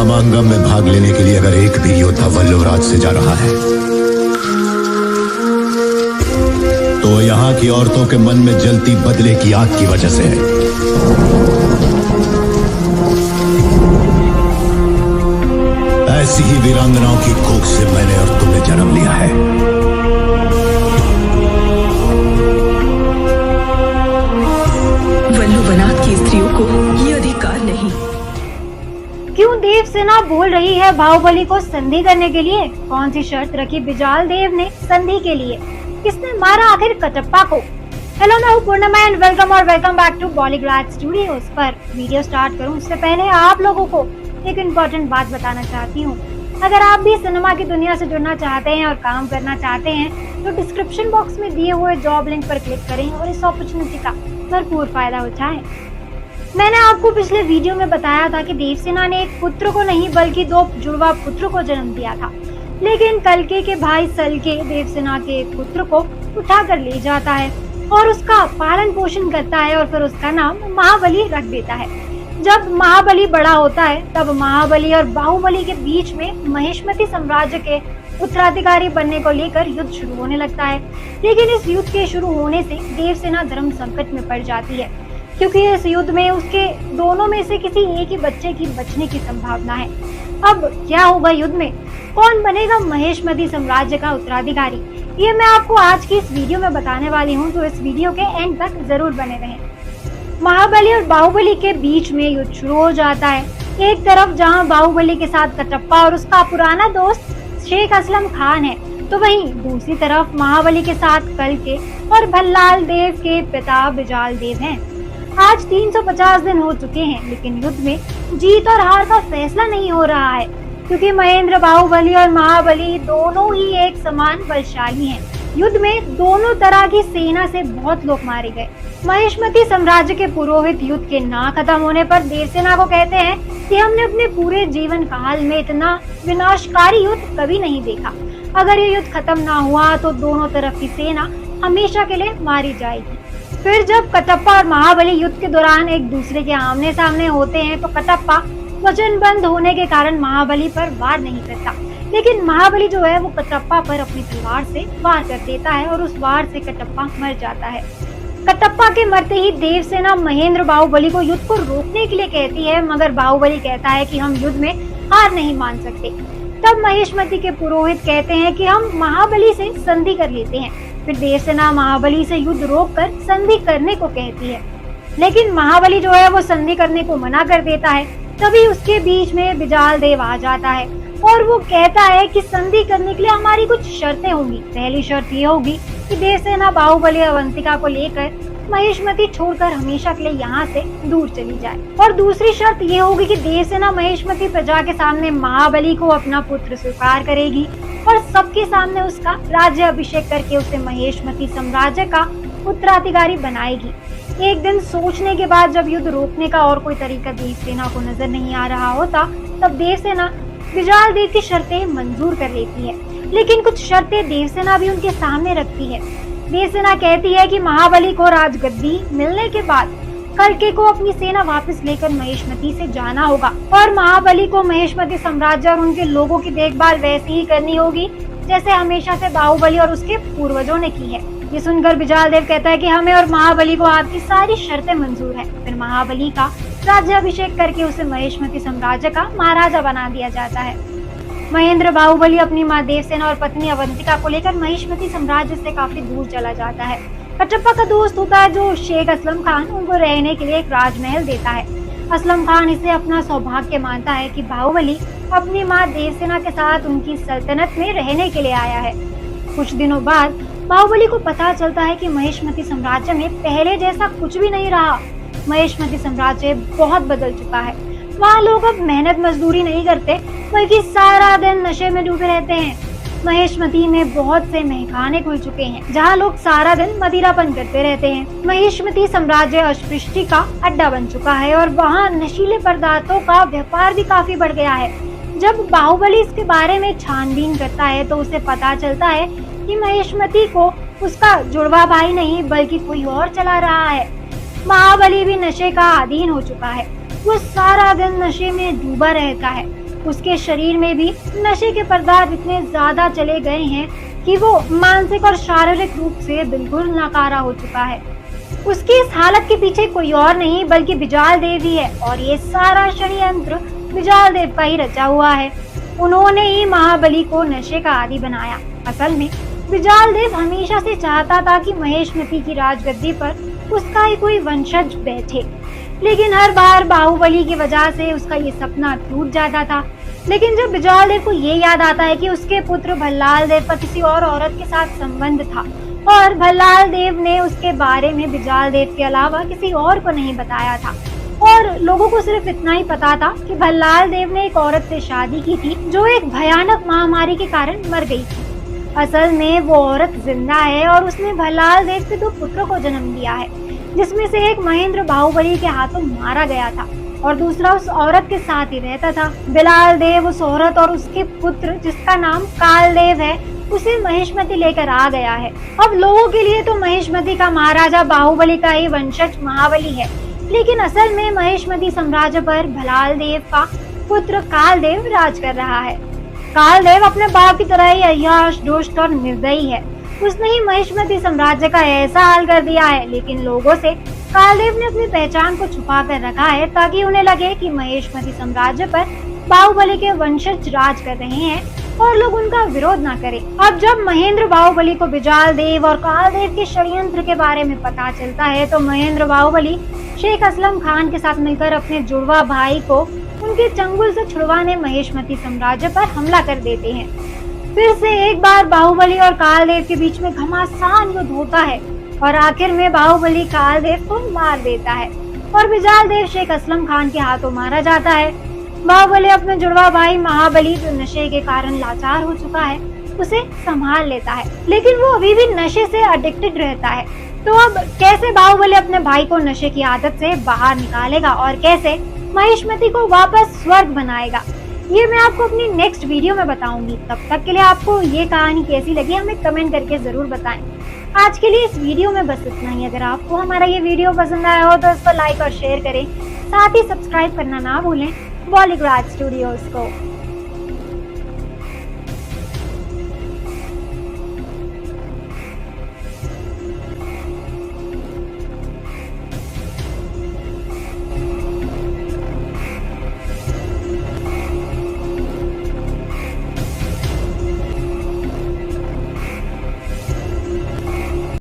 समांगम में भाग लेने के लिए अगर एक भी योद्धा वल्लवराज से जा रहा है तो यहाँ की औरतों के मन में जलती बदले की आग की वजह से है। ऐसी ही वीरांगनाओं की कोख से मैंने और तुमने जन्म लिया है। वल्लुवनाथ की स्त्रियों को ये अधिकार नहीं। क्यों देवसेना बोल रही है बाहुबली को संधि करने के लिए? कौन सी शर्त रखी बिजाल देव ने संधि के लिए? किसने मारा आखिर कटप्पा को? हेलो, मैं हूँ Purnima and welcome back to Bollygraz studios. पर वीडियो स्टार्ट करूँ उससे पहले आप लोगों को एक इम्पोर्टेंट बात बताना चाहती हूँ। अगर आप भी सिनेमा की दुनिया से जुड़ना चाहते हैं और काम करना चाहते हैं तो डिस्क्रिप्शन बॉक्स में दिए हुए जॉब लिंक पर क्लिक करें और इस अपॉर्चुनिटी का भरपूर फायदा उठाएं। मैंने आपको पिछले वीडियो में बताया था कि देवसेना ने एक पुत्र को नहीं बल्कि 2 जुड़वा पुत्र को जन्म दिया था, लेकिन कल्के के भाई सल्के देवसेना के एक पुत्र को उठाकर ले जाता है और उसका पालन पोषण करता है और फिर उसका नाम महाबली रख देता है। जब महाबली बड़ा होता है तब महाबली और बाहुबली के बीच में महेशमती साम्राज्य के उत्तराधिकारी बनने को लेकर युद्ध शुरू होने लगता है। लेकिन इस युद्ध के शुरू होने से देवसेना धर्म संकट में पड़ जाती है, क्योंकि इस युद्ध में उसके दोनों में से किसी एक ही बच्चे की बचने की संभावना है। अब क्या होगा युद्ध में? कौन बनेगा महेशमती साम्राज्य का उत्तराधिकारी? ये मैं आपको आज की इस वीडियो में बताने वाली हूँ, तो इस वीडियो के एंड तक जरूर बने रहें। महाबली और बाहुबली के बीच में युद्ध शुरू हो जाता है। एक तरफ जहां बाहुबली के साथ कटप्पा और उसका पुराना दोस्त शेख असलम खान है, तो वहीं दूसरी तरफ महाबली के साथ कल्के और भल्लाल देव के पिता बिजाल देव हैं। आज 350 दिन हो चुके हैं, लेकिन युद्ध में जीत और हार का फैसला नहीं हो रहा है, क्योंकि महेंद्र बाहुबली और महाबली दोनों ही एक समान बलशाली हैं। युद्ध में दोनों तरह की सेना से बहुत लोग मारे गए। महेशमती साम्राज्य के पुरोहित युद्ध के ना खत्म होने पर देवसेना को कहते हैं कि हमने अपने पूरे जीवन काल में इतना विनाशकारी युद्ध कभी नहीं देखा। अगर ये युद्ध खत्म ना हुआ तो दोनों तरफ की सेना हमेशा के लिए मारी जाएगी। फिर जब कटप्पा और महाबली युद्ध के दौरान एक दूसरे के आमने सामने होते हैं तो कटप्पा वचनबद्ध होने के कारण महाबली पर वार नहीं करता, लेकिन महाबली जो है वो कटप्पा पर अपनी तलवार से वार कर देता है और उस वार से कटप्पा मर जाता है। कटप्पा के मरते ही देवसेना महेंद्र बाहुबली को युद्ध को रोकने के लिए कहती है, मगर बाहुबली कहता है कि हम युद्ध में हार नहीं मान सकते। तब महेशमती के पुरोहित कहते हैं कि हम महाबली से संधि कर लेते हैं। फिर देवसेना महाबली से युद्ध रोककर संधि करने को कहती है, लेकिन महाबली जो है वो संधि करने को मना कर देता है। तभी उसके बीच में बिजाल देव आ जाता है और वो कहता है कि संधि करने के लिए हमारी कुछ शर्तें होंगी। पहली शर्त ये होगी कि देवसेना बाहुबली अवंतिका को लेकर महेशमती छोड़कर हमेशा के लिए यहाँ से दूर चली जाए, और दूसरी शर्त ये होगी कि देवसेना महेशमती प्रजा के सामने महाबली को अपना पुत्र स्वीकार करेगी और सबके सामने उसका राज्य अभिषेक करके उसे महेशमती साम्राज्य का उत्तराधिकारी बनाएगी। एक दिन सोचने के बाद जब युद्ध रोकने का और कोई तरीका देवसेना को नजर नहीं आ रहा होता, तब देवसेना बिजाल देव की शर्तें मंजूर कर लेती है, लेकिन कुछ शर्तें देवसेना भी उनके सामने रखती है। देवसेना कहती है कि महाबली को राजगद्दी मिलने के बाद कल्के को अपनी सेना वापस लेकर महेशमती से जाना होगा और महाबली को महेशमती साम्राज्य और उनके लोगों की देखभाल वैसी ही करनी होगी जैसे हमेशा से बाहुबली और उसके पूर्वजों ने की है। ये सुनकर बिजाल देव कहता है कि हमें और महाबली को आपकी सारी शर्तें मंजूर है। फिर महाबली का राज्याभिषेक करके उसे महेशमती साम्राज्य का महाराजा बना दिया जाता है। महेंद्र बाहुबली अपनी माँ देवसेना और पत्नी अवंतिका को लेकर महेशमती साम्राज्य से काफी दूर चला जाता है। कटप्पा का दोस्त होता है जो शेख असलम खान, उनको रहने के लिए एक राजमहल देता है। असलम खान इसे अपना सौभाग्य मानता है कि बाहुबली अपनी माँ देवसेना के साथ उनकी सल्तनत में रहने के लिए आया है। कुछ दिनों बाद बाहुबली को पता चलता है कि महेशमती साम्राज्य में पहले जैसा कुछ भी नहीं रहा। महेशमती साम्राज्य बहुत बदल चुका है। वहाँ लोग अब मेहनत मजदूरी नहीं करते, बल्कि सारा दिन नशे में डूबे रहते हैं। महेशमती में बहुत से महखाने खुल चुके हैं, जहाँ लोग सारा दिन मदिरापन करते रहते हैं। महेशमती साम्राज्य अस्पृष्टि का अड्डा बन चुका है और वहाँ नशीले पदार्थों का व्यापार भी काफी बढ़ गया है। जब बाहुबली इसके बारे में छानबीन करता है तो उसे पता चलता है कि महेशमती को उसका जुड़वा भाई नहीं बल्कि कोई और चला रहा है। महाबली भी नशे का अधीन हो चुका है। वो सारा दिन नशे में डूबा रहता है उसके शरीर में भी नशे के पदार्थ इतने ज्यादा चले गए हैं कि वो मानसिक और शारीरिक रूप से बिल्कुल नाकारा हो चुका है। उसकी इस हालत के पीछे कोई और नहीं बल्कि बिजाल देव ही है और ये सारा षड्यंत्र बिजाल देव का ही रचा हुआ है। उन्होंने ही महाबली को नशे का आदी बनाया। असल में बिजाल देव हमेशा से चाहता था कि महेशमती की राजगद्दी पर उसका ही कोई वंशज बैठे, लेकिन हर बार बाहुबली की वजह से उसका ये सपना टूट जाता था। लेकिन जब बिजाल देव को ये याद आता है कि उसके पुत्र भल्लाल देव का किसी और औरत के साथ संबंध था और भल्लाल देव ने उसके बारे में बिजाल देव के अलावा किसी और को नहीं बताया था और लोगों को सिर्फ इतना ही पता था कि भल्लाल देव ने एक औरत से शादी की थी जो एक भयानक महामारी के कारण मर गई थी। असल में वो औरत जिंदा है और उसने भल्लाल देव के 2 पुत्रों को जन्म दिया है, जिसमें से एक महेंद्र बाहुबली के हाथों मारा गया था और दूसरा उस औरत के साथ ही रहता था। बिलाल देव उस औरत और उसके पुत्र जिसका नाम काल देव है उसे महेशमती लेकर आ गया है। अब लोगों के लिए तो महेशमती का महाराजा बाहुबली का ही वंशज महाबली है, लेकिन असल में महेशमती साम्राज्य पर भल्लाल देव का पुत्र काल देव राज कर रहा है। काल देव अपने बाप की तरह ही अय्याश, दुष्ट और निर्दयी है। उसने ही महेशमती साम्राज्य का ऐसा हाल कर दिया है, लेकिन लोगों से कालदेव ने अपनी पहचान को छुपा कर रखा है ताकि उन्हें लगे कि महेशमती साम्राज्य पर बाहुबली के वंशज राज कर रहे हैं और लोग उनका विरोध ना करें। अब जब महेंद्र बाहुबली को बिजाल देव और कालदेव के षड्यंत्र के बारे में पता चलता है तो महेंद्र बाहुबली शेख असलम खान के साथ मिलकर अपने जुड़वा भाई को उनके चंगुल से छुड़वाने महेशमती साम्राज्य पर हमला कर देते हैं। फिर से एक बार बाहुबली और कालदेव के बीच में घमासान युद्ध होता है और आखिर में बाहुबली कालदेव को मार देता है और बिजाल देव शेख असलम खान के हाथों मारा जाता है। बाहुबली अपने जुड़वा भाई महाबली जो नशे के कारण लाचार हो चुका है उसे संभाल लेता है, लेकिन वो अभी भी नशे से एडिक्टेड रहता है। तो अब कैसे बाहुबली अपने भाई को नशे की आदत से बाहर निकालेगा और कैसे महेशमती को वापस स्वर्ग बनाएगा, ये मैं आपको अपनी नेक्स्ट वीडियो में बताऊंगी। तब तक के लिए आपको ये कहानी कैसी लगी हमें कमेंट करके जरूर बताएं। आज के लिए इस वीडियो में बस इतना ही। अगर आपको हमारा ये वीडियो पसंद आया हो तो इसको लाइक और शेयर करें, साथ ही सब्सक्राइब करना ना भूलें बॉलीवुड स्टूडियोज को।